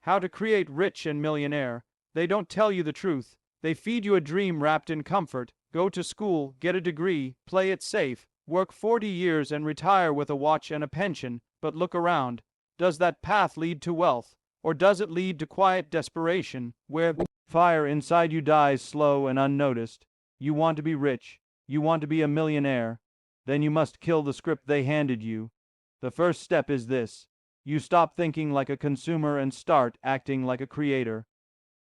How to create rich and millionaire. They don't tell you the truth. They feed you a dream wrapped in comfort. Go to school, get a degree, play it safe, work 40 years and retire with a watch and a pension. But look around. Does that path lead to wealth? Or does it lead to quiet desperation, where fire inside you dies slow and unnoticed? You want to be rich. You want to be a millionaire. Then you must kill the script they handed you. The first step is this. You stop thinking like a consumer and start acting like a creator.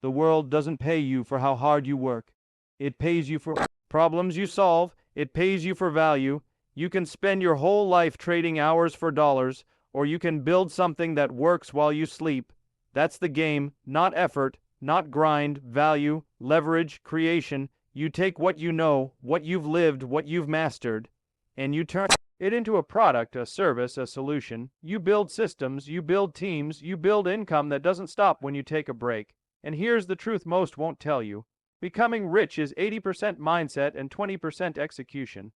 The world doesn't pay you for how hard you work. It pays you for problems you solve. It pays you for value. You can spend your whole life trading hours for dollars, or you can build something that works while you sleep. That's the game, not effort, not grind, value, leverage, creation. You take what you know, what you've lived, what you've mastered, and you turn it into a product, a service, a solution. You build systems, you build teams, you build income that doesn't stop when you take a break. And here's the truth most won't tell you. Becoming rich is 80% mindset and 20% execution.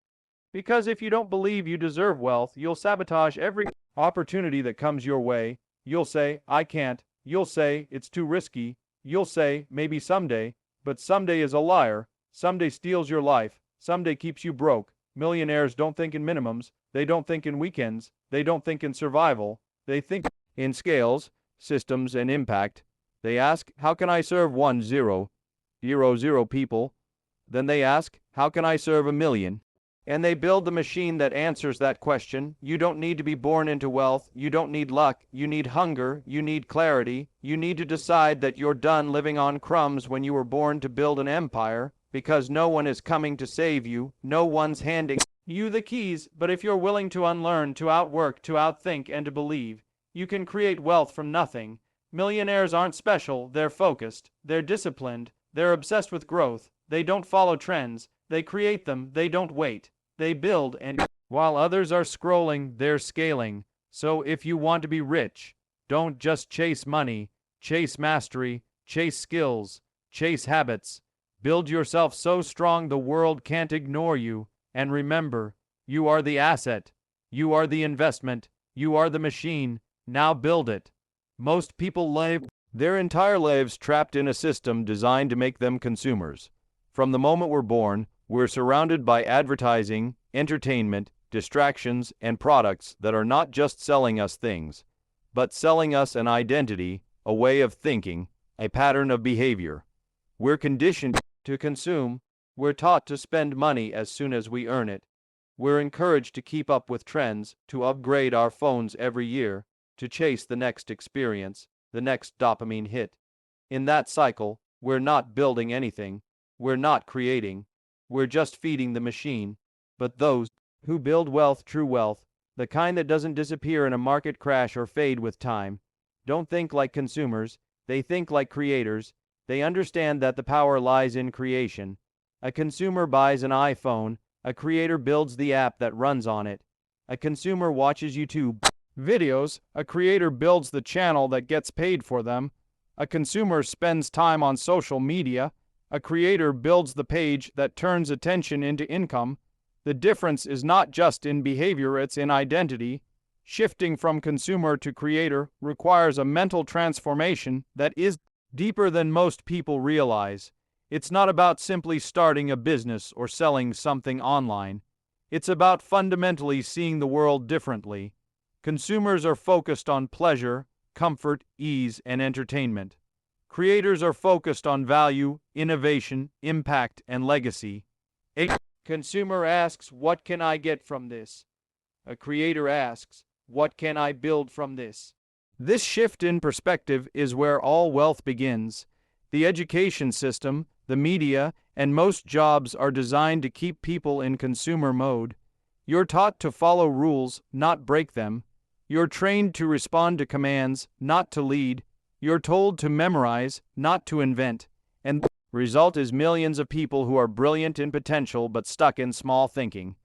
Because if you don't believe you deserve wealth, you'll sabotage every opportunity that comes your way. You'll say, I can't. You'll say, it's too risky. You'll say, maybe someday. But someday is a liar. Someday steals your life. Someday keeps you broke. Millionaires don't think in minimums. They don't think in weekends. They don't think in survival. They think in scales, systems, and impact. They ask, how can I serve 1,000 people? Then they ask, how can I serve 1,000,000? And they build the machine that answers that question. You don't need to be born into wealth. You don't need luck. You need hunger. You need clarity. You need to decide that you're done living on crumbs when you were born to build an empire, because no one is coming to save you. No one's handing you the keys. But if you're willing to unlearn, to outwork, to outthink, and to believe, you can create wealth from nothing. Millionaires aren't special. They're focused. They're disciplined. They're obsessed with growth. They don't follow trends. They create them. They don't wait. They build, and while others are scrolling, they're scaling. So if you want to be rich, don't just chase money. Chase mastery. Chase skills. Chase habits. Build yourself so strong the world can't ignore you. And remember, you are the asset. You are the investment. You are the machine. Now build it. Most people live their entire lives trapped in a system designed to make them consumers. From the moment we're born, we're surrounded by advertising, entertainment, distractions, and products that are not just selling us things, but selling us an identity, a way of thinking, a pattern of behavior. We're conditioned to consume. We're taught to spend money as soon as we earn it. We're encouraged to keep up with trends, to upgrade our phones every year, to chase the next experience, the next dopamine hit. In that cycle, we're not building anything. We're not creating. We're just feeding the machine. But those who build wealth, true wealth, the kind that doesn't disappear in a market crash or fade with time, don't think like consumers. They think like creators. They understand that the power lies in creation. A consumer buys an iPhone. A creator builds the app that runs on it. A consumer watches YouTube videos. A creator builds the channel that gets paid for them. A consumer spends time on social media. A creator builds the page that turns attention into income. The difference is not just in behavior, it's in identity. Shifting from consumer to creator requires a mental transformation that is deeper than most people realize. It's not about simply starting a business or selling something online. It's about fundamentally seeing the world differently. Consumers are focused on pleasure, comfort, ease, and entertainment. Creators are focused on value, innovation, impact, and legacy. A consumer asks, what can I get from this? A creator asks, what can I build from this? This shift in perspective is where all wealth begins. The education system, the media, and most jobs are designed to keep people in consumer mode. You're taught to follow rules, not break them. You're trained to respond to commands, not to lead. You're told to memorize, not to invent. And the result is millions of people who are brilliant in potential but stuck in small thinking.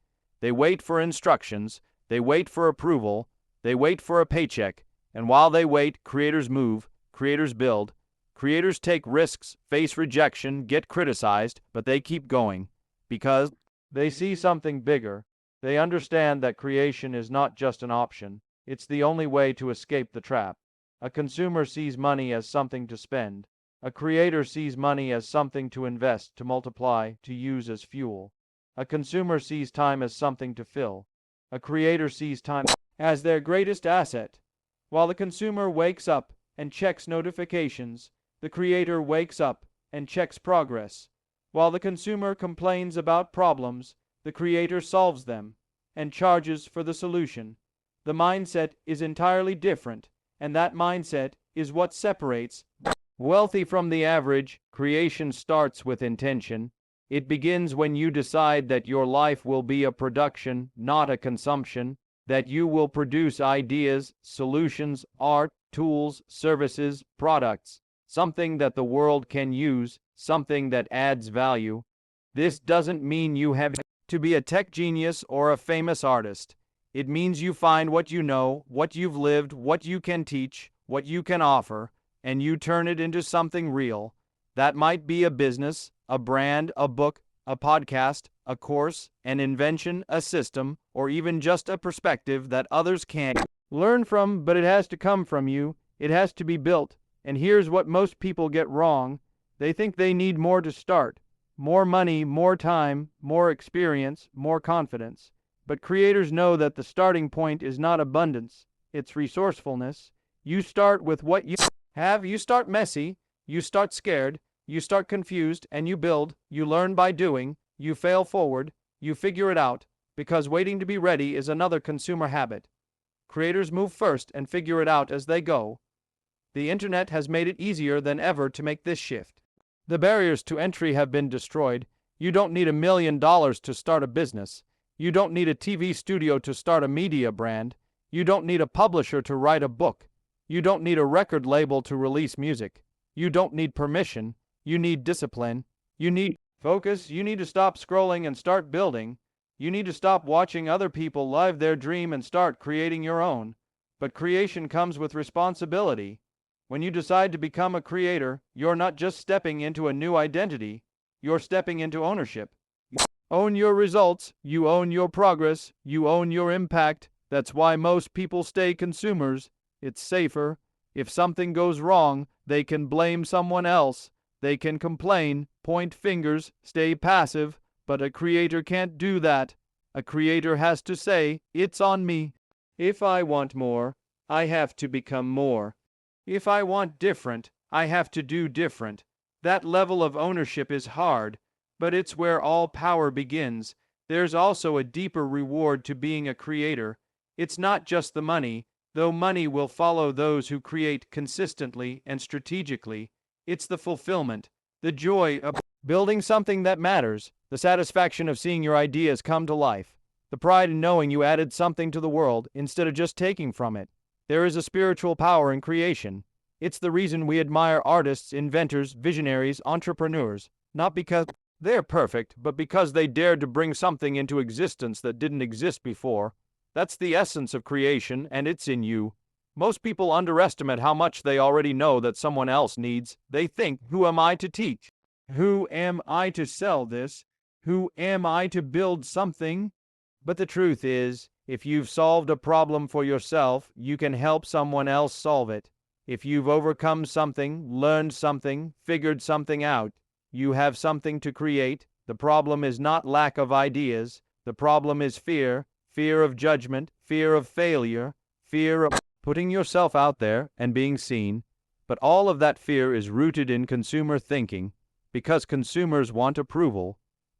They wait for instructions. They wait for approval. They wait for a paycheck. And while they wait, creators move. Creators build. Creators take risks, face rejection, get criticized, but they keep going. Because they see something bigger. They understand that creation is not just an option. It's the only way to escape the trap. A consumer sees money as something to spend. A creator sees money as something to invest, to multiply, to use as fuel. A consumer sees time as something to fill. A creator sees time as their greatest asset. While the consumer wakes up and checks notifications, the creator wakes up and checks progress. While the consumer complains about problems, the creator solves them and charges for the solution. The mindset is entirely different, and that mindset is what separates wealthy from the average. Creation starts with intention. It begins when you decide that your life will be a production, not a consumption, that you will produce ideas, solutions, art, tools, services, products, something that the world can use, something that adds value. This doesn't mean you have to be a tech genius or a famous artist. It means you find what you know, what you've lived, what you can teach, what you can offer, and you turn it into something real. That might be a business, a brand, a book, a podcast, a course, an invention, a system, or even just a perspective that others can't learn from, but it has to come from you. It has to be built. And here's what most people get wrong. They think they need more to start. More money, more time, more experience, more confidence. But creators know that the starting point is not abundance, it's resourcefulness. You start with what you have. You start messy, you start scared, you start confused, and you build. You learn by doing, you fail forward, you figure it out, because waiting to be ready is another consumer habit. Creators move first and figure it out as they go. The internet has made it easier than ever to make this shift. The barriers to entry have been destroyed. You don't need $1 million to start a business. You don't need a TV studio to start a media brand. You don't need a publisher to write a book. You don't need a record label to release music. You don't need permission. You need discipline. You need focus. You need to stop scrolling and start building. You need to stop watching other people live their dream and start creating your own. But creation comes with responsibility. When you decide to become a creator, you're not just stepping into a new identity. You're stepping into ownership. Own your results, you own your progress, you own your impact. That's why most people stay consumers. It's safer. If something goes wrong, they can blame someone else. They can complain, point fingers, stay passive, but a creator can't do that. A creator has to say, it's on me. If I want more, I have to become more. If I want different, I have to do different. That level of ownership is hard, but it's where all power begins. There's also a deeper reward to being a creator. It's not just the money, though money will follow those who create consistently and strategically. It's the fulfillment, the joy of building something that matters, the satisfaction of seeing your ideas come to life, the pride in knowing you added something to the world instead of just taking from it. There is a spiritual power in creation. It's the reason we admire artists, inventors, visionaries, entrepreneurs, not because they're perfect, but because they dared to bring something into existence that didn't exist before. That's the essence of creation, and it's in you. Most people underestimate how much they already know that someone else needs. They think, who am I to teach? Who am I to sell this? Who am I to build something? But the truth is, if you've solved a problem for yourself, you can help someone else solve it. If you've overcome something, learned something, figured something out, you have something to create. The problem is not lack of ideas. The problem is fear, fear of judgment, fear of failure, fear of putting yourself out there and being seen. But all of that fear is rooted in consumer thinking, because consumers want approval.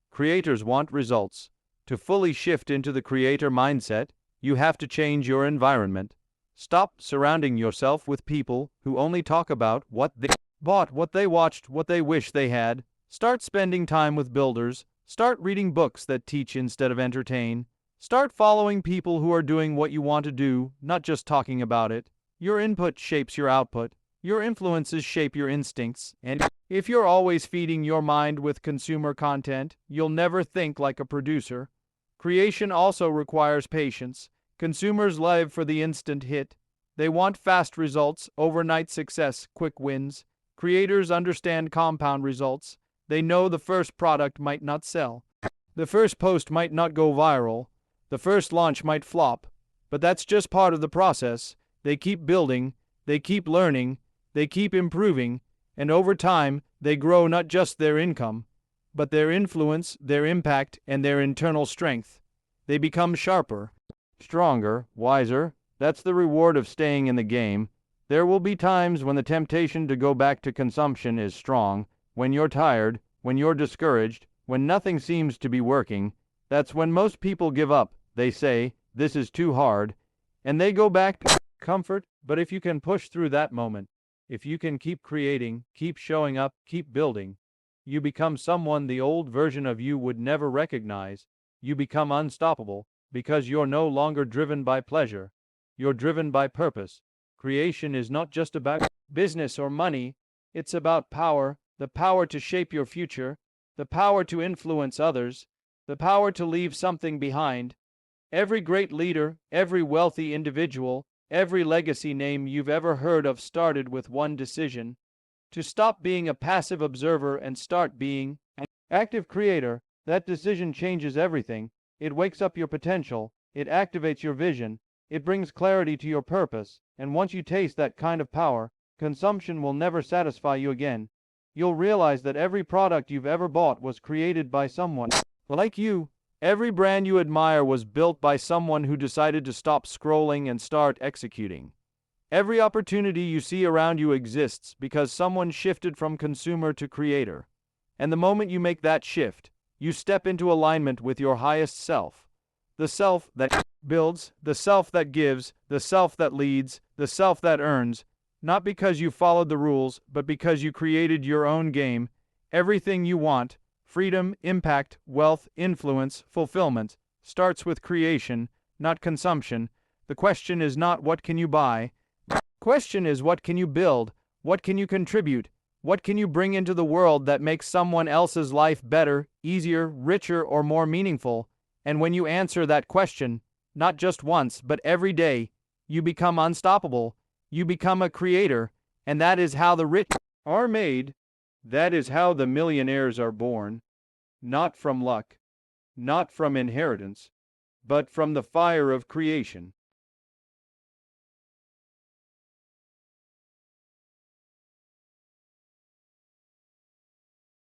Creators want results. To fully shift into the creator mindset, you have to change your environment. Stop surrounding yourself with people who only talk about what they bought, what they watched, what they wish they had. Start spending time with builders. Start reading books that teach instead of entertain. Start following people who are doing what you want to do, not just talking about it. Your input shapes your output. Your influences shape your instincts. And if you're always feeding your mind with consumer content, you'll never think like a producer. Creation also requires patience. Consumers live for the instant hit. They want fast results, overnight success, quick wins. Creators understand compound results. They know the first product might not sell. The first post might not go viral. The first launch might flop. But that's just part of the process. They keep building. They keep learning, they keep improving, and over time, they grow not just their income, but their influence, their impact, and their internal strength. They become sharper, stronger, wiser. That's the reward of staying in the game. There will be times when the temptation to go back to consumption is strong, when you're tired, when you're discouraged, when nothing seems to be working. That's when most people give up. They say, "This is too hard," and they go back to comfort. But if you can push through that moment, if you can keep creating, keep showing up, keep building, you become someone the old version of you would never recognize. You become unstoppable because you're no longer driven by pleasure. You're driven by purpose. Creation is not just about business or money. It's about power, the power to shape your future, the power to influence others, the power to leave something behind. Every great leader, every wealthy individual, every legacy name you've ever heard of started with one decision: to stop being a passive observer and start being an active creator. That decision changes everything. It wakes up your potential, it activates your vision, it brings clarity to your purpose, and once you taste that kind of power, consumption will never satisfy you again. You'll realize that every product you've ever bought was created by someone like you. Every brand you admire was built by someone who decided to stop scrolling and start executing. Every opportunity you see around you exists because someone shifted from consumer to creator. And the moment you make that shift, you step into alignment with your highest self. The self that builds, the self that gives, the self that leads, the self that earns, not because you followed the rules, but because you created your own game. Everything you want, freedom, impact, wealth, influence, fulfillment, starts with creation, not consumption. The question is not what can you buy. The question is what can you build, what can you contribute, what can you bring into the world that makes someone else's life better, easier, richer, or more meaningful. And when you answer that question, not just once, but every day, you become unstoppable. You become a creator, and that is how the rich are made. That is how the millionaires are born. Not from luck, not from inheritance, but from the fire of creation.